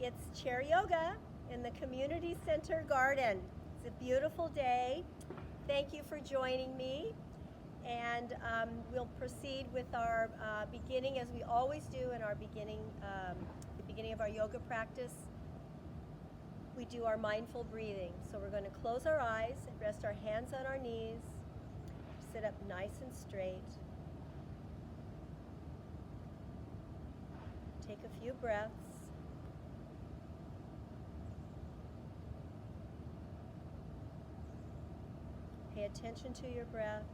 It's chair yoga in the community center garden. It's a beautiful day. Thank you for joining me. And we'll proceed with our beginning, as we always do in our beginning, the beginning of our yoga practice. We do our mindful breathing. So we're going to close our eyes and rest our hands on our knees. Sit up nice and straight. Take a few breaths. Pay attention to your breath.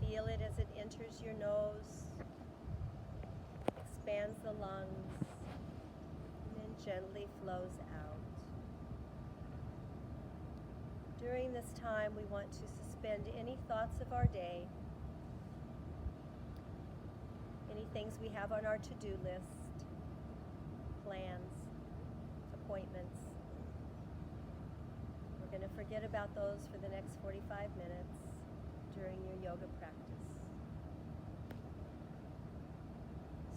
Feel it as it enters your nose, expands the lungs, and then gently flows out. During this time, we want to suspend any thoughts of our day, any things we have on our to-do list, plans, appointments. We're going to forget about those for the next 45 minutes during your yoga practice.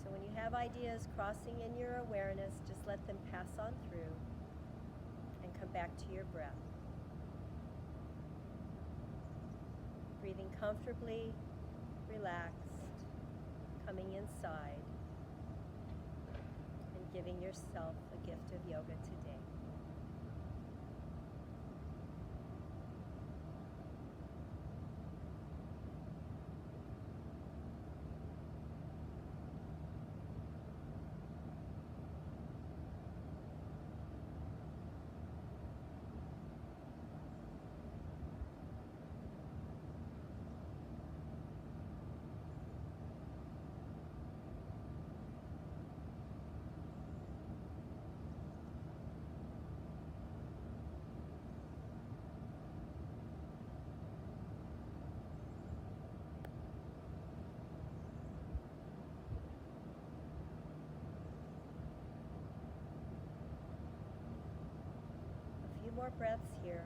So when you have ideas crossing in your awareness, just let them pass on through and come back to your breath. Breathing comfortably, relaxed, coming inside, and giving yourself a gift of yoga today. More breaths here.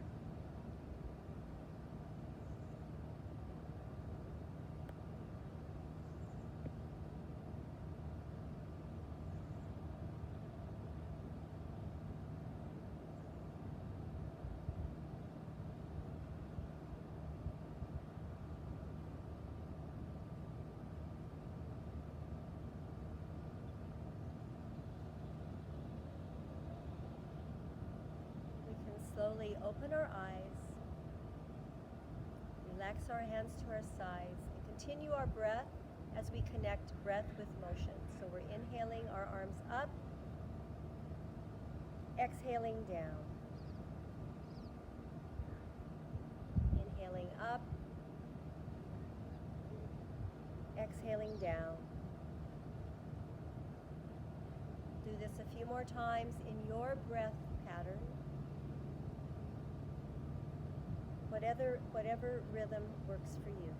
Slowly open our eyes, relax our hands to our sides, and continue our breath as we connect breath with motion. So we're inhaling our arms up, exhaling down. Inhaling up, exhaling down. Do this a few more times in your breath pattern. Whatever rhythm works for you.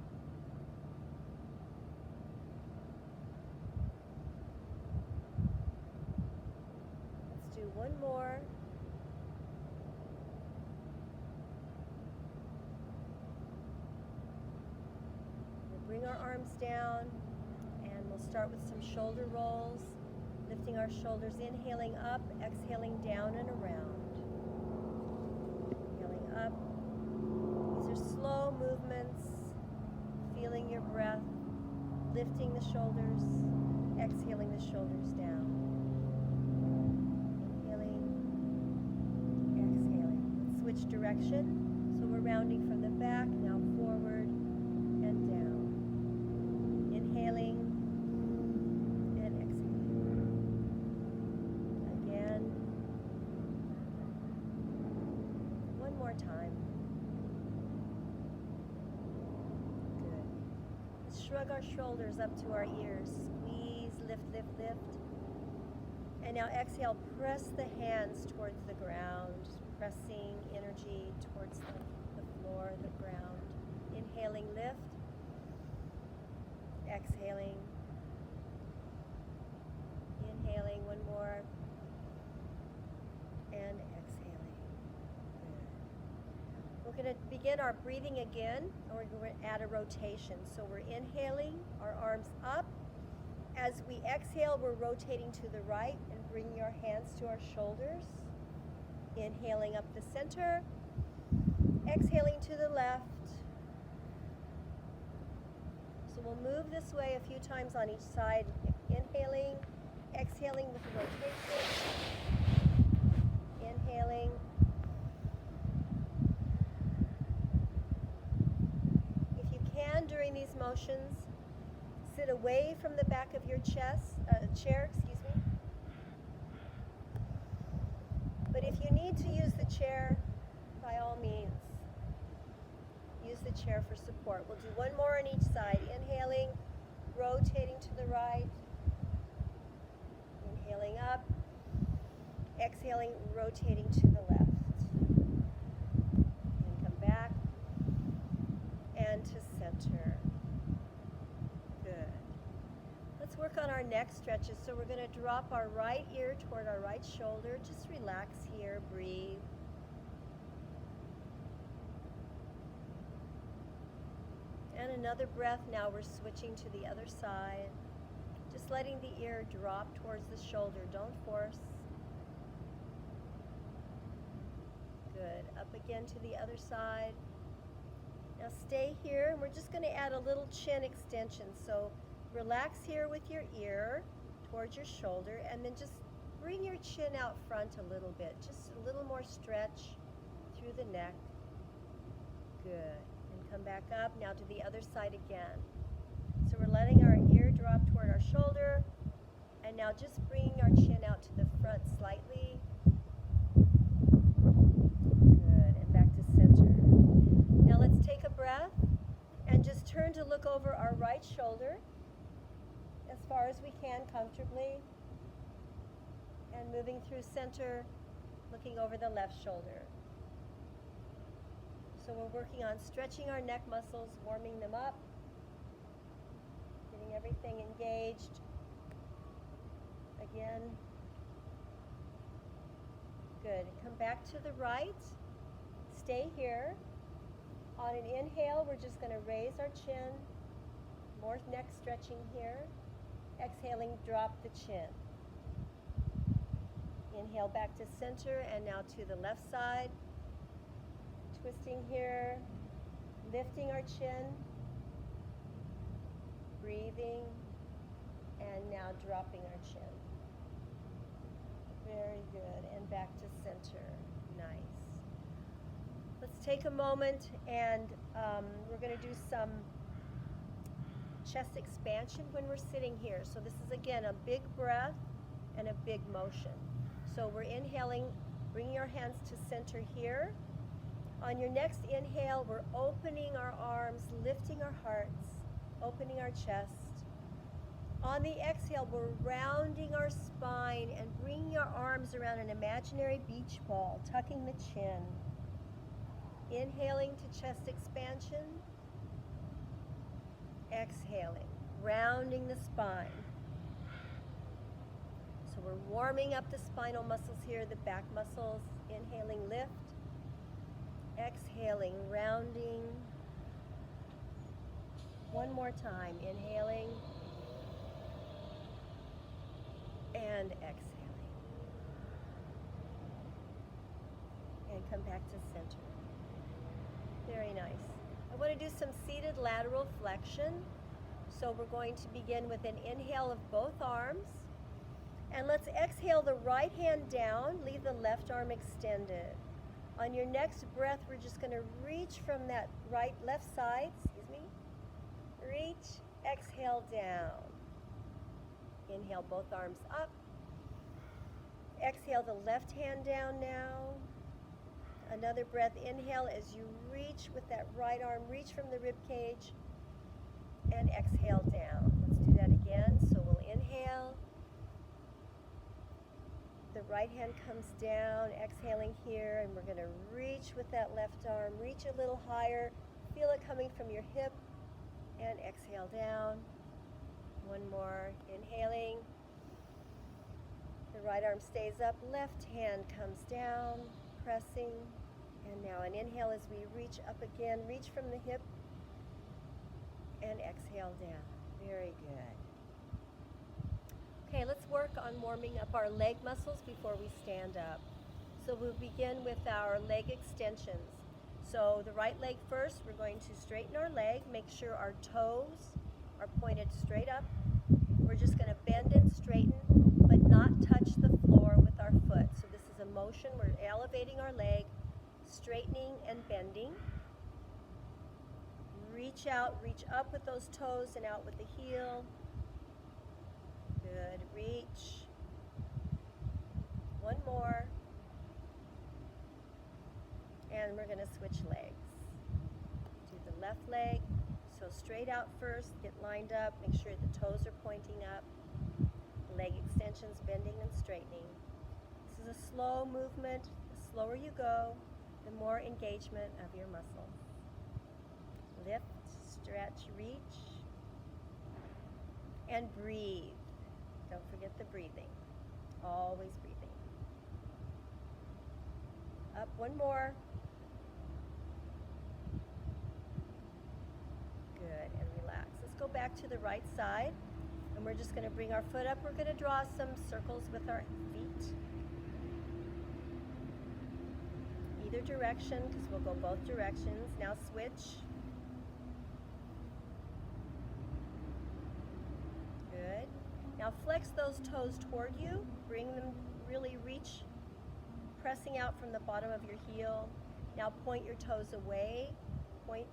Let's do one more. We'll bring our arms down, and we'll start with some shoulder rolls, lifting our shoulders, inhaling up, exhaling down and around. Inhaling up. Slow movements, feeling your breath, lifting the shoulders, exhaling the shoulders down. Inhaling, exhaling. Let's switch direction. So we're rounding from the back, now forward and down. Inhaling and exhaling. Again. One more time. Shrug our shoulders up to our ears. Squeeze, lift, lift, lift. And now exhale, press the hands towards the ground, pressing energy towards the floor, the ground. Inhaling, lift. Exhaling. Inhaling, one more. And exhaling. Good. We're going to begin our breathing again, and we're going to add a rotation. So we're inhaling, our arms up. as we exhale, we're rotating to the right and bringing our hands to our shoulders. Inhaling up the center, exhaling to the left. So we'll move this way a few times on each side. Inhaling, exhaling with the rotation. Inhaling. If you can, during these motions, sit away from the back of your chair, But if you need to use the chair, by all means, use the chair for support. We'll do one more on each side. Inhaling, rotating to the right. Inhaling up. Exhaling, rotating to the left. And come back. And to center. Good. Let's work on our neck stretches. So we're going to drop our right ear toward our right shoulder. Just relax here, breathe. And another breath. Now we're switching to the other side. Just letting the ear drop towards the shoulder. Don't force. Good. Up again to the other side. Now stay here, and we're just going to add a little chin extension. So relax here with your ear towards your shoulder, and then just bring your chin out front a little bit. Just a little more stretch through the neck. Good. And come back up. Now to the other side again. So we're letting our ear drop toward our shoulder, and now just bringing our chin out to the front slightly. Good. And back to center. Now let's take a breath and just turn to look over our right shoulder as far as we can comfortably, and moving through center, looking over the left shoulder. So we're working on stretching our neck muscles, warming them up, getting everything engaged. Again. Good. Come back to the right. Stay here. On an inhale, we're just going to raise our chin. More neck stretching here. Exhaling, drop the chin. Inhale back to center, and now to the left side. Twisting here, lifting our chin, breathing, and now dropping our chin. Very good, and back to center. Nice. Let's take a moment, and we're going to do some chest expansion when we're sitting here. So this is, again, a big breath and a big motion. So we're inhaling, bringing our hands to center here. On your next inhale, we're opening our arms, lifting our hearts, opening our chest. On the exhale, we're rounding our spine and bringing our arms around an imaginary beach ball, tucking the chin. Inhaling to chest expansion. Exhaling, rounding the spine. So we're warming up the spinal muscles here, the back muscles. Inhaling, lift. Exhaling, rounding. One more time. Inhaling and exhaling. And come back to center. Very nice. I want to do some seated lateral flexion. So we're going to begin with an inhale of both arms. And let's exhale the right hand down, leave the left arm extended. On your next breath, we're just going to reach from that left side, reach, exhale down. Inhale both arms up. Exhale the left hand down now. Another breath, inhale as you reach with that right arm, reach from the rib cage, and exhale down. Let's do that again. So we'll inhale. The right hand comes down, exhaling here, and we're going to reach with that left arm. Reach a little higher. Feel it coming from your hip, and exhale down. One more. Inhaling. The right arm stays up. Left hand comes down, pressing. And now an inhale as we reach up again. Reach from the hip, and exhale down. Very good. Okay, let's work on warming up our leg muscles before we stand up. So we'll begin with our leg extensions. So the right leg first, we're going to straighten our leg, make sure our toes are pointed straight up. We're just going to bend and straighten, but not touch the floor with our foot. So this is a motion, we're elevating our leg, straightening and bending. Reach out, reach up with those toes and out with the heel. Good, reach. One more. And we're going to switch legs. Do the left leg. So straight out first, get lined up, make sure the toes are pointing up. Leg extensions, bending and straightening. This is a slow movement. The slower you go, the more engagement of your muscles. Lift, stretch, reach, and breathe. Don't forget the breathing. Always breathing. Up, one more. Good, and relax. Let's go back to the right side, and we're just going to bring our foot up. We're going to draw some circles with our feet. Either direction, because we'll go both directions. Now switch. Good. Now flex those toes toward you. Bring them, really reach, pressing out from the bottom of your heel. Now point your toes away. Point.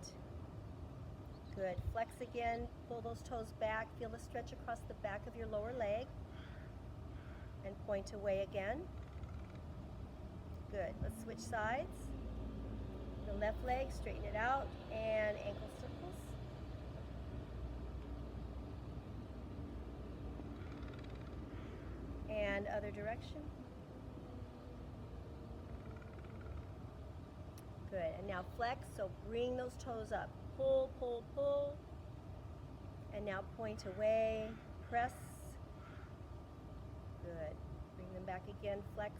Good. Flex again. Pull those toes back. Feel the stretch across the back of your lower leg. And point away again. Good. Let's switch sides. The left leg, straighten it out, and ankle circles. And other direction. Good. And now flex, so bring those toes up. Pull, pull, pull. And now point away. Press. Good. Bring them back again. Flex.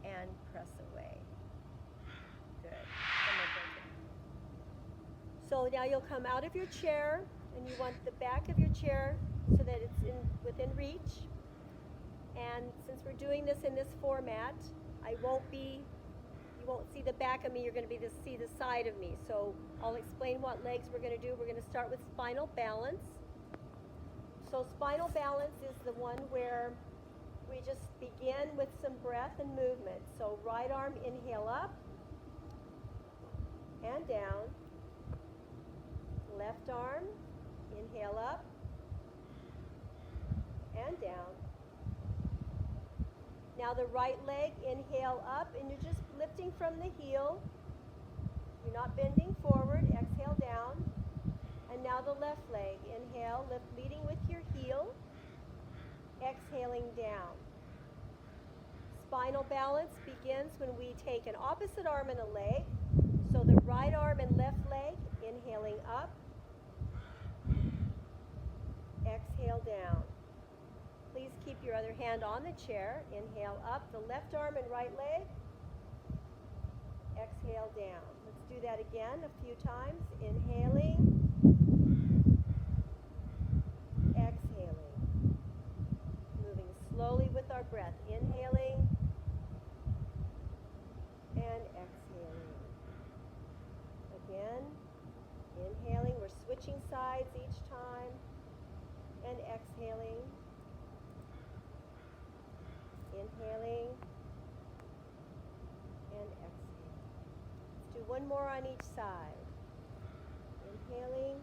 And press away. Good. So now you'll come out of your chair, and you want the back of your chair so that it's within reach. And since we're doing this in this format, you won't see the back of me, you're going to be able to see the side of me. So I'll explain what legs we're going to do. We're going to start with spinal balance. So spinal balance is the one where we just begin with some breath and movement. So right arm, inhale up and down. Left arm, inhale up and down. Now the right leg, inhale up, and you're just lifting from the heel. You're not bending forward, exhale down. And now the left leg, inhale, lift, leading with your heel, exhaling down. Spinal balance begins when we take an opposite arm and a leg. So the right arm and left leg, inhaling up, exhale down. Please keep your other hand on the chair. Inhale up, the left arm and right leg. Exhale down. Let's do that again a few times. Inhaling. Exhaling. Moving slowly with our breath. Inhaling. And exhaling. Again. Inhaling. We're switching sides each time. And exhaling. Inhaling and exhaling. Let's do one more on each side. Inhaling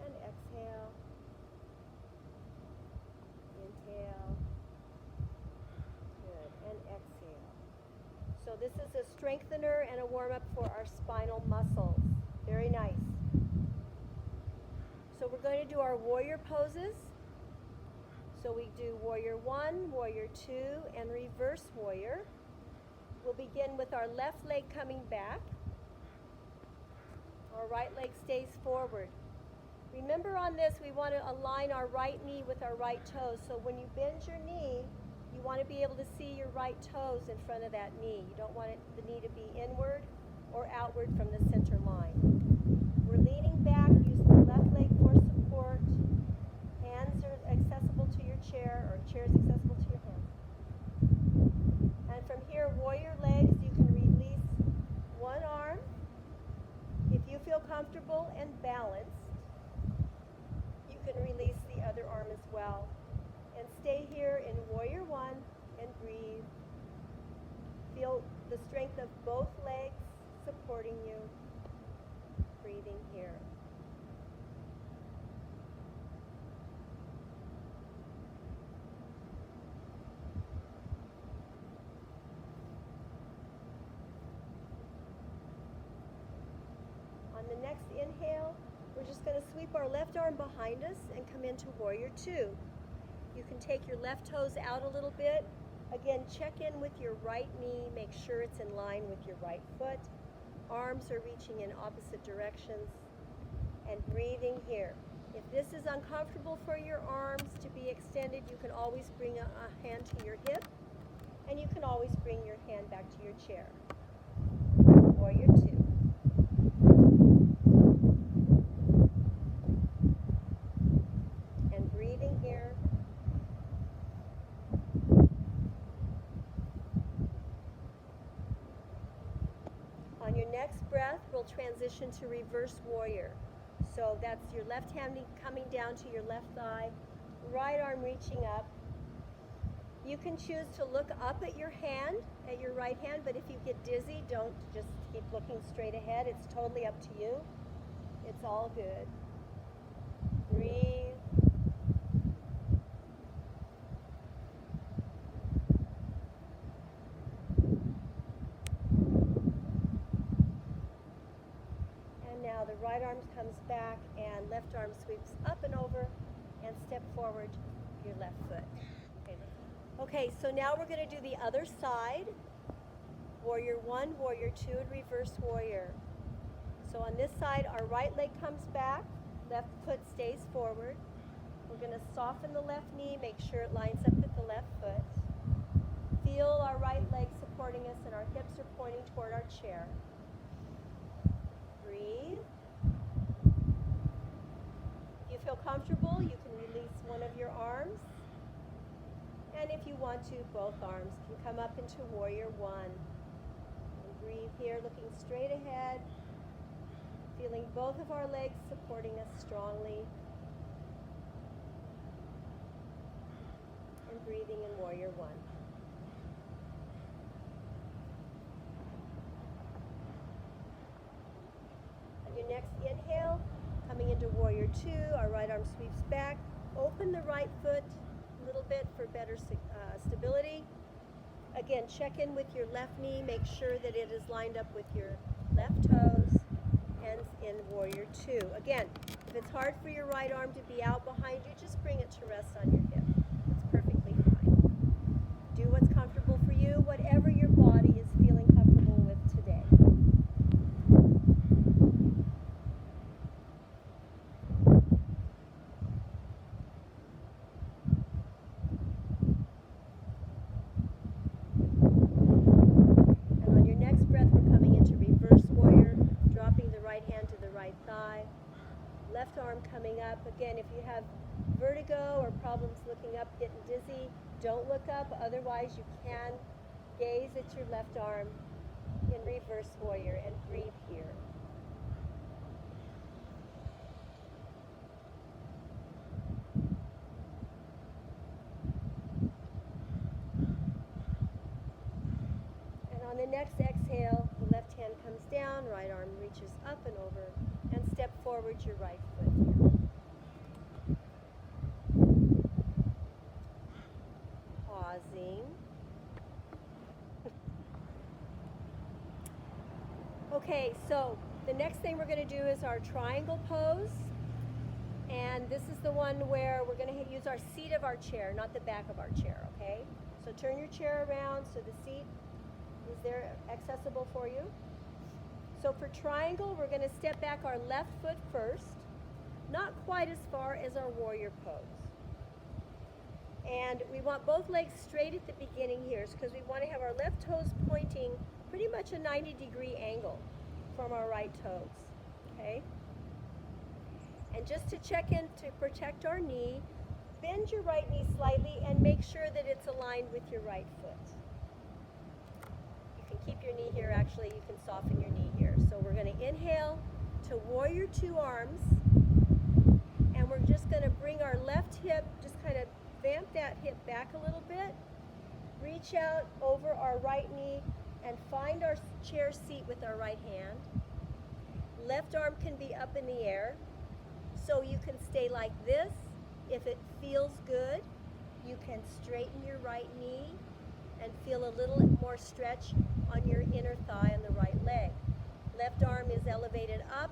and exhale. Inhale. Good. And exhale. So this is a strengthener and a warm-up for our spinal muscles. Very nice. So we're going to do our warrior poses. So we do warrior 1, warrior 2, and reverse warrior. We'll begin with our left leg coming back. Our right leg stays forward. Remember on this, we want to align our right knee with our right toes. So when you bend your knee, you want to be able to see your right toes in front of that knee. You don't want the knee to be inward or outward from the center line. We're leaning back, use the left leg for support. chair is accessible to your hands. And from here, warrior legs, you can release one arm. If you feel comfortable and balanced, you can release the other arm as well. And stay here in warrior one and breathe. Feel the strength of both legs supporting you. Breathing here. On the next inhale, we're just going to sweep our left arm behind us and come into warrior two. You can take your left toes out a little bit. Again, check in with your right knee. Make sure it's in line with your right foot. Arms are reaching in opposite directions. And breathing here. If this is uncomfortable for your arms to be extended, you can always bring a hand to your hip. And you can always bring your hand back to your chair. Warrior two. And breathing here. On your next breath, we'll transition to reverse warrior. So that's your left hand coming down to your left thigh, right arm reaching up. You can choose to look up at your hand, at your right hand, but if you get dizzy, don't just keep looking straight ahead. It's totally up to you. It's all good. Breathe. Now the right arm comes back and left arm sweeps up and over and step forward your left foot. Okay, so now we're going to do the other side. Warrior one, warrior two, and reverse warrior. So on this side, our right leg comes back, left foot stays forward. We're going to soften the left knee, make sure it lines up with the left foot. Feel our right leg supporting us and our hips are pointing toward our chair. Breathe. If you feel comfortable, you can release one of your arms. And if you want to, both arms can come up into warrior one. And breathe here, looking straight ahead, feeling both of our legs supporting us strongly. And breathing in warrior one. Your next inhale, coming into warrior two, our right arm sweeps back. Open the right foot a little bit for better stability. Again, check in with your left knee. Make sure that it is lined up with your left toes. And in warrior two. Again, if it's hard for your right arm to be out behind you, just bring it to rest on your hip. It's perfectly fine. Do what's comfortable for you, whatever your body is feeling comfortable with today. Left arm coming up. Again, if you have vertigo or problems looking up, getting dizzy, don't look up. Otherwise, you can gaze at your left arm in reverse warrior and breathe here. And on the next exhale, the left hand comes down, right arm reaches up and over, and step forward your right foot here. Pausing. Okay, so the next thing we're going to do is our triangle pose. And this is the one where we're going to use our seat of our chair, not the back of our chair, okay? So turn your chair around so the seat is there accessible for you. So for triangle, we're going to step back our left foot first, not quite as far as our warrior pose. And we want both legs straight at the beginning here because we want to have our left toes pointing pretty much a 90-degree angle from our right toes, okay? And just to check in to protect our knee, bend your right knee slightly and make sure that it's aligned with your right foot. You can keep your knee here. Actually, you can soften your knee here. So we're going to inhale to warrior two arms, and we're just going to bring our left hip, just kind of vamp that hip back a little bit, reach out over our right knee and find our chair seat with our right hand. Left arm can be up in the air, so you can stay like this. If it feels good, you can straighten your right knee and feel a little more stretch on your inner thigh on the right leg. Left arm is elevated up.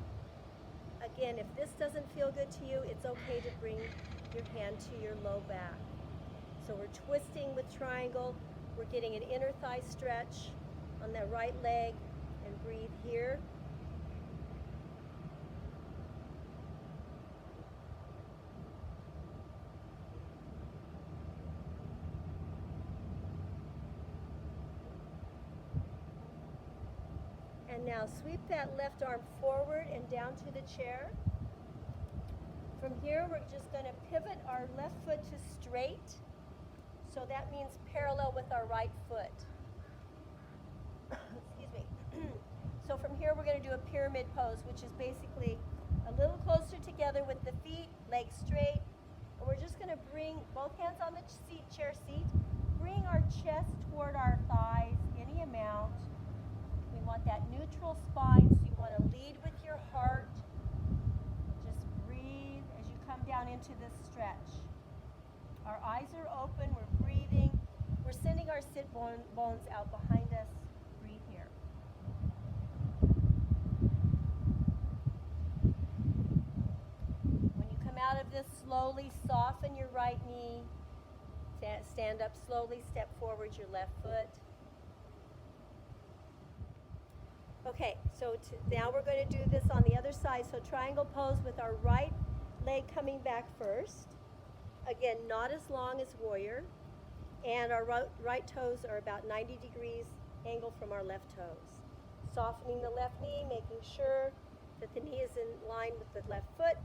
Again, if this doesn't feel good to you, it's okay to bring your hand to your low back. So we're twisting with triangle. We're getting an inner thigh stretch on that right leg, and breathe here. And now sweep that left arm forward and down to the chair. From here, we're just going to pivot our left foot to straight. So that means parallel with our right foot. Excuse me. So from here, we're going to do a pyramid pose, which is basically a little closer together with the feet, legs straight. And we're just going to bring both hands on the chair seat. Bring our chest toward our thighs, any amount. We want that neutral spine, so you want to lead with your heart. Just breathe as you come down into this stretch. Our eyes are open, we're breathing. We're sending our sit bones out behind us. Breathe here. When you come out of this, slowly soften your right knee. Stand up slowly, step forward your left foot. Okay, so now we're going to do this on the other side. So triangle pose with our right leg coming back first. Again, not as long as warrior. And our right toes are about 90 degrees angle from our left toes. Softening the left knee, making sure that the knee is in line with the left foot.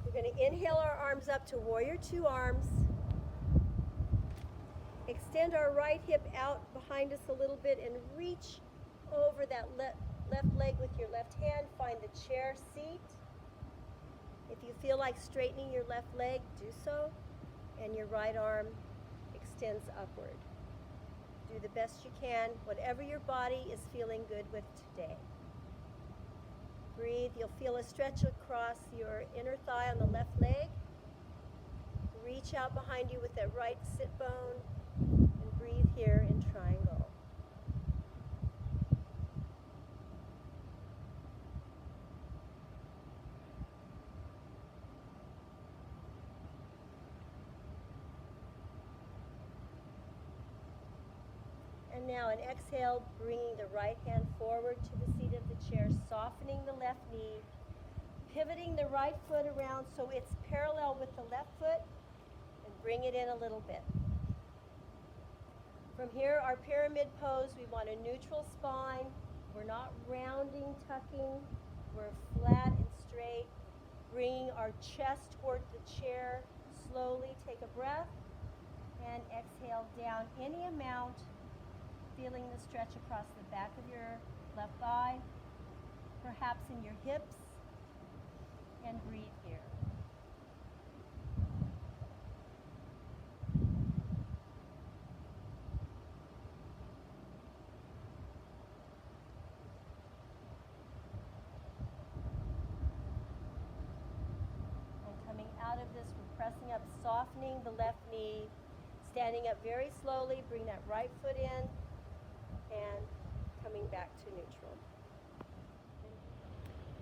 We're going to inhale our arms up to warrior two arms. Extend our right hip out behind us a little bit and reach over that left leg with your left hand. Find the chair seat. If you feel like straightening your left leg, do so. And your right arm extends upward. Do the best you can, whatever your body is feeling good with today. Breathe. You'll feel a stretch across your inner thigh on the left leg. Reach out behind you with that right sit bone. And breathe here in triangle. And now an exhale, bringing the right hand forward to the seat of the chair, softening the left knee, pivoting the right foot around so it's parallel with the left foot, and bring it in a little bit. From here, our pyramid pose, we want a neutral spine. We're not rounding, tucking. We're flat and straight. Bringing our chest toward the chair. Slowly take a breath and exhale down any amount, feeling the stretch across the back of your left thigh, perhaps in your hips, and breathe here. Out of this, we're pressing up, softening the left knee, standing up very slowly, bring that right foot in, and coming back to neutral.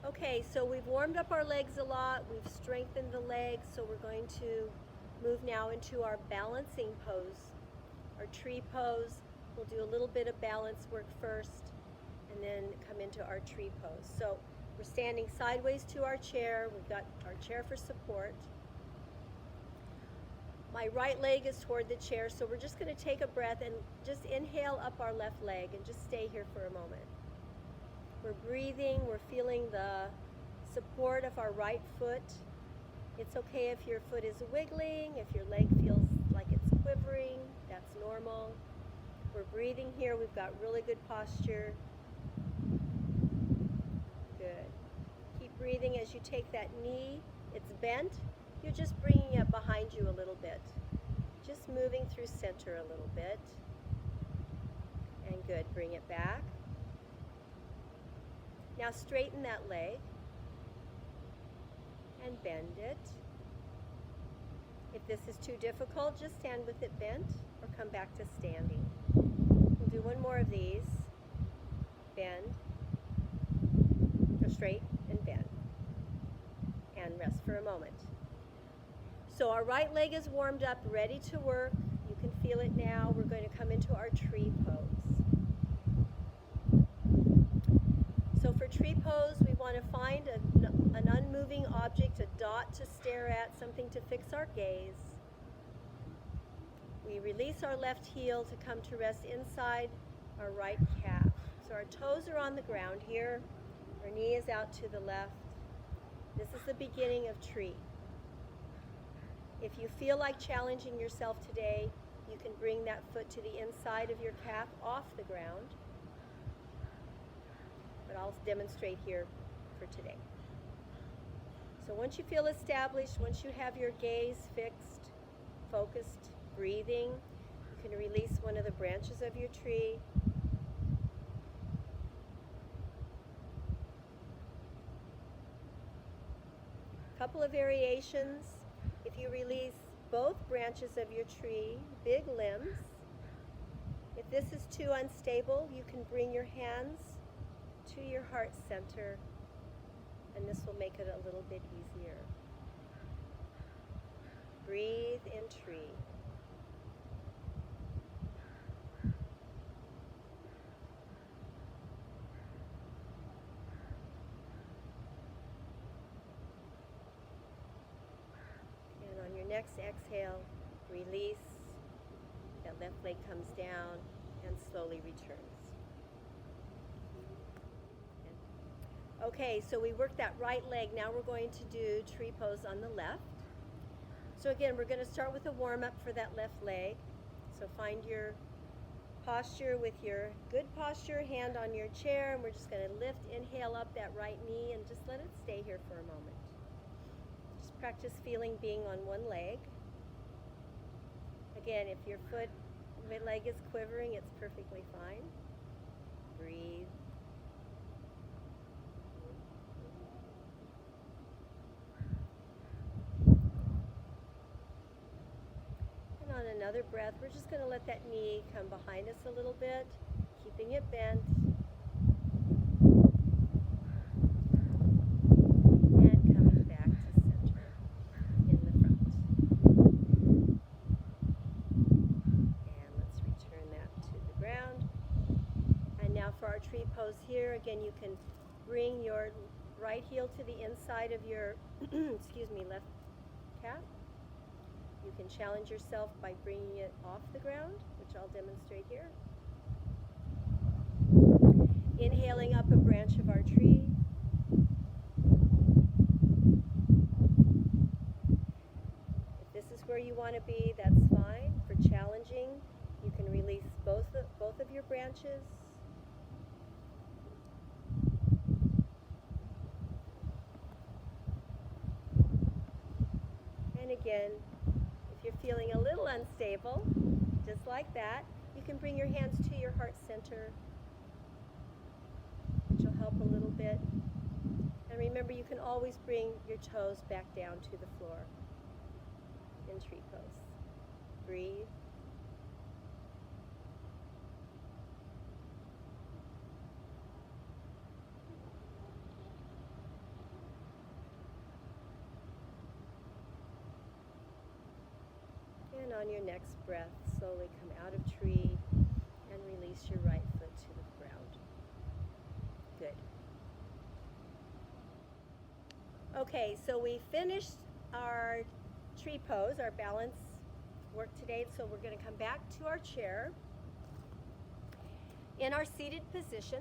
Okay, so we've warmed up our legs a lot, we've strengthened the legs, so we're going to move now into our balancing pose, our tree pose. We'll do a little bit of balance work first, and then come into our tree pose. So we're standing sideways to our chair. We've got our chair for support. My right leg is toward the chair, so we're just going to take a breath and just inhale up our left leg and just stay here for a moment. We're breathing, we're feeling the support of our right foot It's okay if your foot is wiggling, if your leg feels like it's quivering, that's normal. We're breathing here, we've got really good posture. Good. Keep breathing as you take that knee. It's bent. You're just bringing it behind you a little bit. Just moving through center a little bit. And good. Bring it back. Now straighten that leg. And bend it. If this is too difficult, just stand with it bent or come back to standing. We'll do one more of these. Bend. Go straight and bend. And rest for a moment. So our right leg is warmed up, ready to work. You can feel it now. We're going to come into our tree pose. So for tree pose, we want to find an unmoving object, a dot to stare at, something to fix our gaze. We release our left heel to come to rest inside our right calf. So our toes are on the ground here. Our knee is out to the left. This is the beginning of tree. If you feel like challenging yourself today, you can bring that foot to the inside of your calf off the ground. But I'll demonstrate here for today. So once you feel established, once you have your gaze fixed, focused, breathing, you can release one of the branches of your tree. Couple of variations. If you release both branches of your tree, big limbs. If this is too unstable, you can bring your hands to your heart center, and this will make it a little bit easier. Breathe in tree. Next exhale, release, that left leg comes down and slowly returns. Okay, so we worked that right leg. Now we're going to do tree pose on the left. So again, we're going to start with a warm-up for that left leg. So find your posture with your good posture, hand on your chair, and we're just going to lift, inhale up that right knee and just let it stay here for a moment. Practice feeling being on one leg. Again, if your leg is quivering, it's perfectly fine. Breathe. And on another breath, we're just going to let that knee come behind us a little bit, keeping it bent. Tree pose here. Again, you can bring your right heel to the inside of your left calf. You can challenge yourself by bringing it off the ground, which I'll demonstrate here. Inhaling up a branch of our tree. If this is where you want to be, that's fine. For challenging, you can release both of your branches. Again, if you're feeling a little unstable, just like that, you can bring your hands to your heart center, which will help a little bit. And remember, you can always bring your toes back down to the floor in tree pose. Breathe. And on your next breath, slowly come out of tree and release your right foot to the ground. Good. Okay, so we finished our tree pose, our balance work today, so we're going to come back to our chair in our seated position.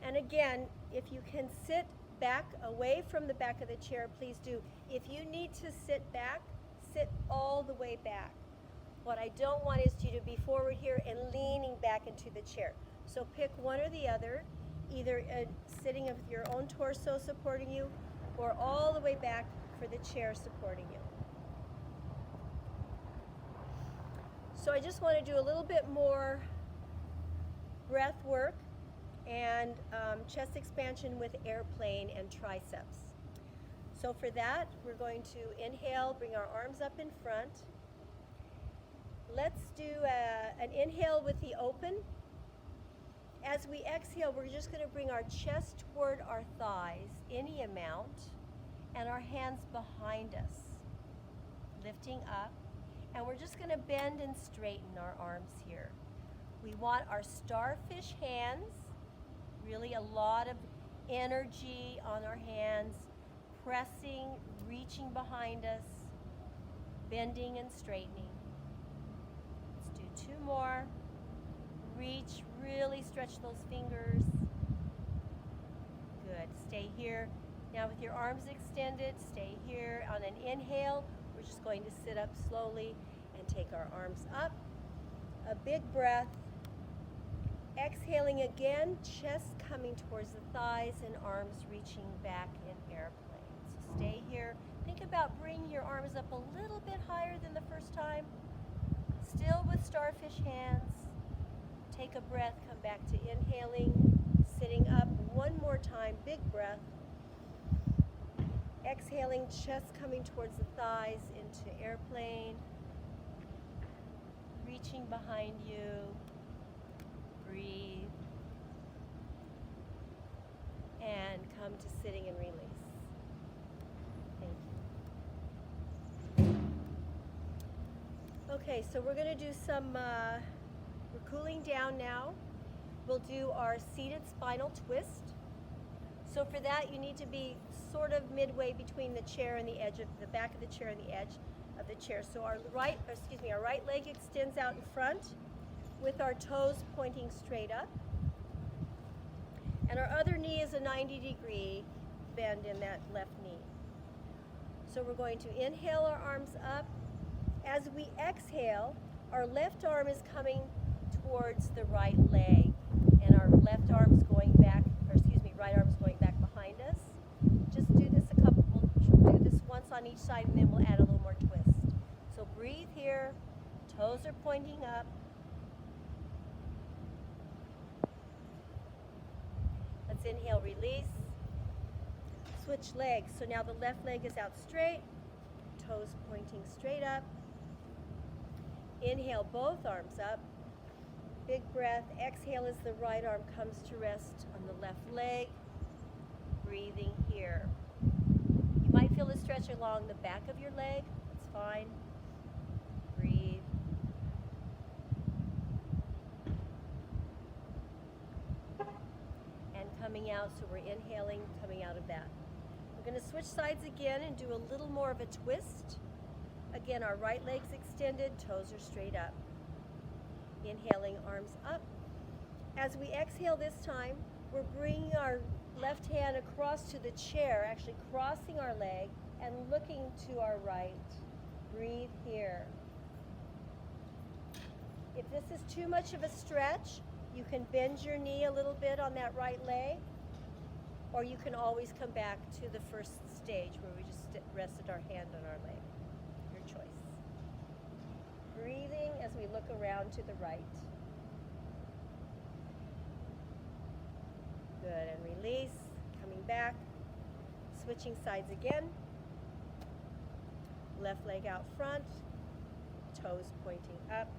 And again, if you can sit back away from the back of the chair, please do. If you need to sit back, sit all the way back. What I don't want is you to be forward here and leaning back into the chair. So pick one or the other, either sitting with your own torso supporting you or all the way back for the chair supporting you. So I just want to do a little bit more breath work and chest expansion with airplane and triceps. So for that, we're going to inhale, bring our arms up in front. Let's do an inhale with the open. As we exhale, we're just going to bring our chest toward our thighs, any amount, and our hands behind us, lifting up. And we're just going to bend and straighten our arms here. We want our starfish hands, really a lot of energy on our hands, pressing, reaching behind us, bending and straightening. Let's do 2 more. Reach, really stretch those fingers. Good, stay here. Now with your arms extended, stay here. On an inhale, we're just going to sit up slowly and take our arms up. A big breath. Exhaling again, chest coming towards the thighs and arms reaching back in airplane. So stay here. Think about bringing your arms up a little bit higher than the first time. Still with starfish hands. Take a breath, come back to inhaling, sitting up one more time, big breath. Exhaling, chest coming towards the thighs into airplane. Reaching behind you. Breathe. And come to sitting and release. Thank you. Okay, so we're going to do some, we're cooling down now. We'll do our seated spinal twist. So for that, you need to be sort of midway between the chair and the edge of the back of the chair and the edge of the chair. So our right leg extends out in front with our toes pointing straight up. And our other knee is a 90-degree bend in that left knee. So we're going to inhale our arms up. As we exhale, our left arm is coming towards the right leg, and our left arm's going back, right arm's going back behind us. Just do this we'll do this once on each side, and then we'll add a little more twist. So breathe here, toes are pointing up. Let's inhale, release. Switch legs. So now the left leg is out straight, toes pointing straight up. Inhale, both arms up. Big breath. Exhale as the right arm comes to rest on the left leg. Breathing here. You might feel a stretch along the back of your leg. That's fine. Breathe. And coming out, so we're inhaling, coming out of that. We're going to switch sides again and do a little more of a twist. Again, our right leg's extended, toes are straight up. Inhaling, arms up. As we exhale this time, we're bringing our left hand across to the chair, actually crossing our leg and looking to our right. Breathe here. If this is too much of a stretch, you can bend your knee a little bit on that right leg, or you can always come back to the first stage where we just rested our hand on our leg. Your choice. Breathing as we look around to the right. Good, and release, coming back, switching sides again. Left leg out front, toes pointing up.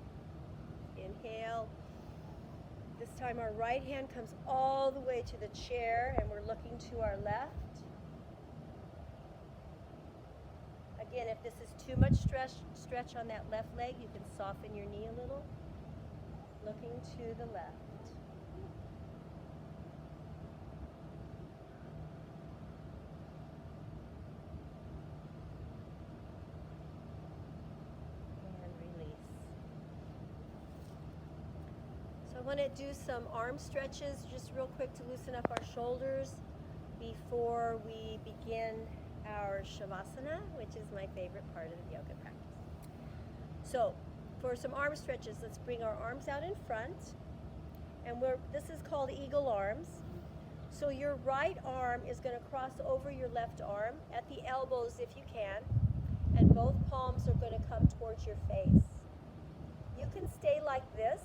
Inhale. This time our right hand comes all the way to the chair and we're looking to our left. Again, if this is too much stretch on that left leg, you can soften your knee a little. Looking to the left. I want to do some arm stretches just real quick to loosen up our shoulders. before we begin our Shavasana, which is my favorite part of the yoga practice. So, for some arm stretches, let's bring our arms out in front. And this is called eagle arms. So your right arm is going to cross over your left arm at the elbows if you can, and both palms are going to come towards your face. You can stay like this,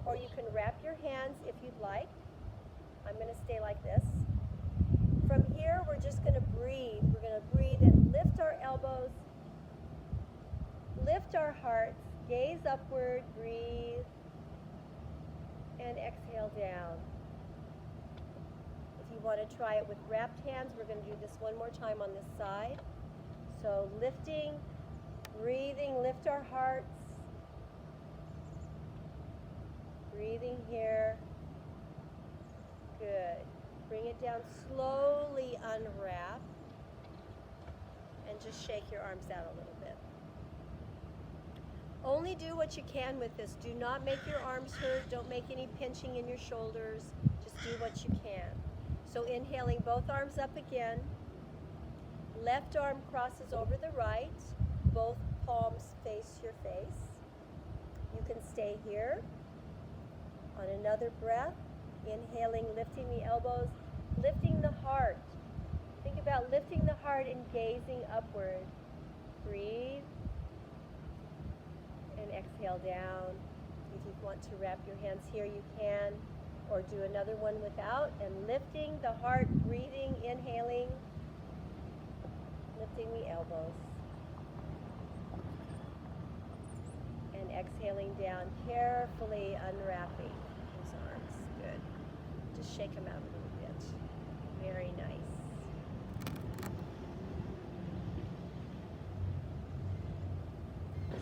or you can wrap your hands if you'd like. I'm going to stay like this. From here, we're just going to breathe. We're going to breathe and lift our elbows, lift our hearts, gaze upward, breathe, and exhale down. If you want to try it with wrapped hands, we're going to do this one more time on this side. So lifting, breathing, lift our hearts. Breathing here. Good. Bring it down, slowly unwrap, and just shake your arms out a little bit. Only do what you can with this. Do not make your arms hurt. Don't make any pinching in your shoulders. Just do what you can. So inhaling, both arms up again. Left arm crosses over the right. Both palms face your face. You can stay here. On another breath, inhaling, lifting the elbows, lifting the heart. Think about lifting the heart and gazing upward. Breathe. And exhale down. If you want to wrap your hands here, you can. Or do another one without. And lifting the heart, breathing, inhaling. Lifting the elbows. And exhaling down, carefully unwrapping those arms. Good. Just shake them out a little bit. Very nice.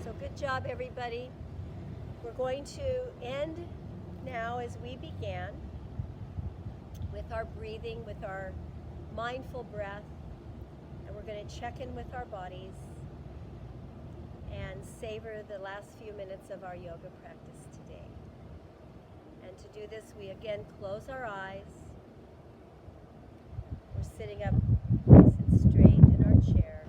So good job, everybody. We're going to end now as we began with our breathing, with our mindful breath, and we're going to check in with our bodies and savor the last few minutes of our yoga practice today. And to do this, we again close our eyes. We're sitting up nice and straight in our chair.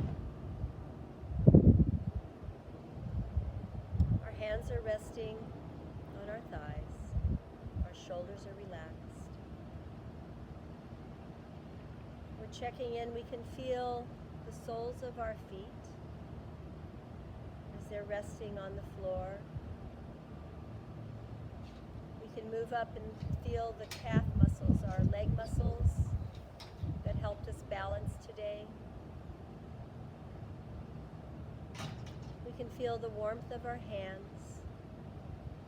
Our hands are resting on our thighs. Our shoulders are relaxed. We're checking in. We can feel the soles of our feet as they're resting on the floor. We can move up and feel the calf muscles, our leg muscles that helped us balance today. We can feel the warmth of our hands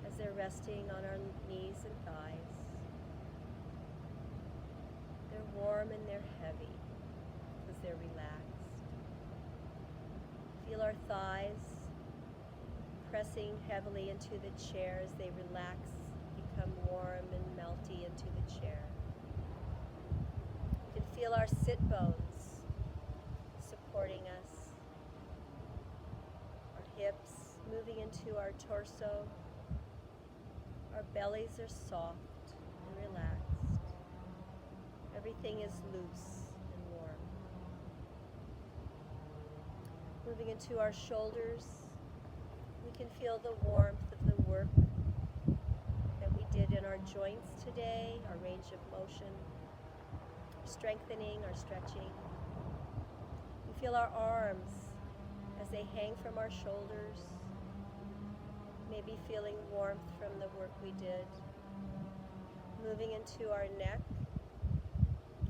as they're resting on our knees and thighs. They're warm and they're heavy because they're relaxed. Feel our thighs pressing heavily into the chair as they relax, become warm and melty into the chair. You can feel our sit bones supporting us, our hips moving into our torso. Our bellies are soft and relaxed. Everything is loose and warm. Moving into our shoulders, we can feel the warmth of the work that we did in our joints today, our range of motion, strengthening, our stretching. We feel our arms as they hang from our shoulders, maybe feeling warmth from the work we did. Moving into our neck.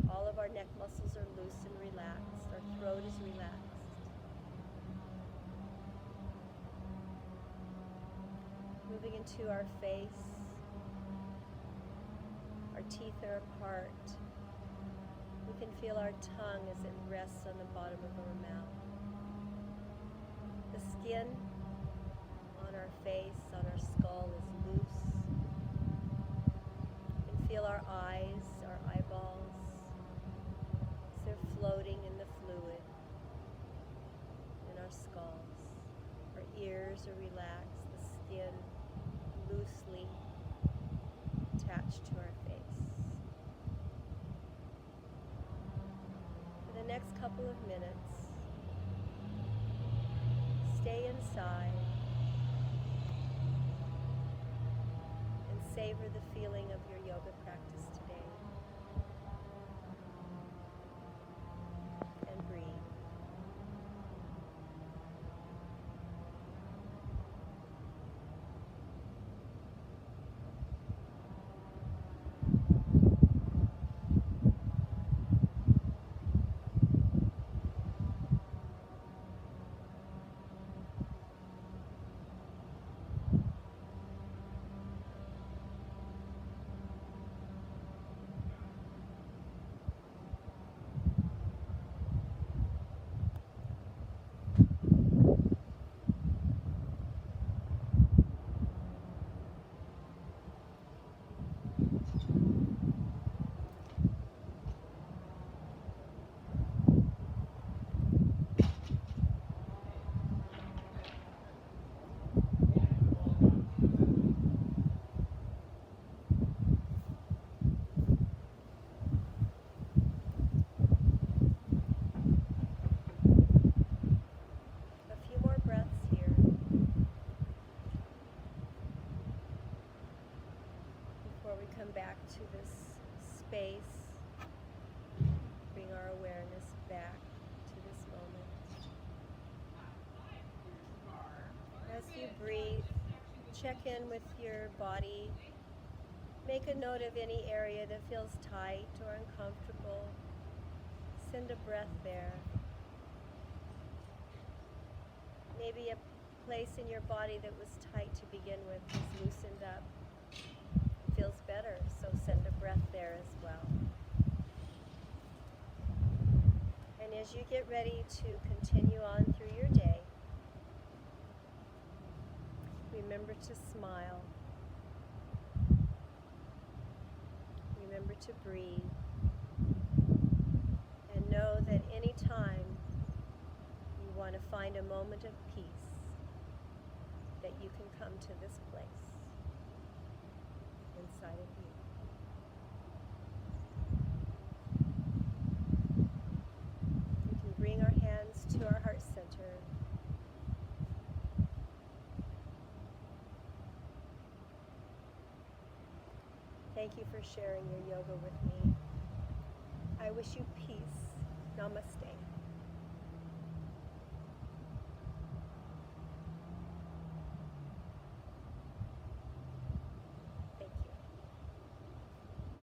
All of our neck muscles are loose and relaxed. Our throat is relaxed. Moving into our face. Our teeth are apart. We can feel our tongue as it rests on the bottom of our mouth. The skin on our face, on our skull is loose. You can feel our eyes, our eyeballs, as they're floating in the fluid in our skulls. Our ears are relaxed, the skin loosely attached to our face. next couple of minutes, stay inside and savor the feeling of your yoga practice today. And breathe. Come back to this space, bring our awareness back to this moment. As you breathe, check in with your body. Make a note of any area that feels tight or uncomfortable. Send a breath there. Maybe a place in your body that was tight to begin with is loosened up. Feels better, so send a breath there as well. And as you get ready to continue on through your day, remember to smile. Remember to breathe. And know that any time you want to find a moment of peace, that you can come to this place inside of you. We can bring our hands to our heart center. Thank you for sharing your yoga with me. I wish you peace. Namaste.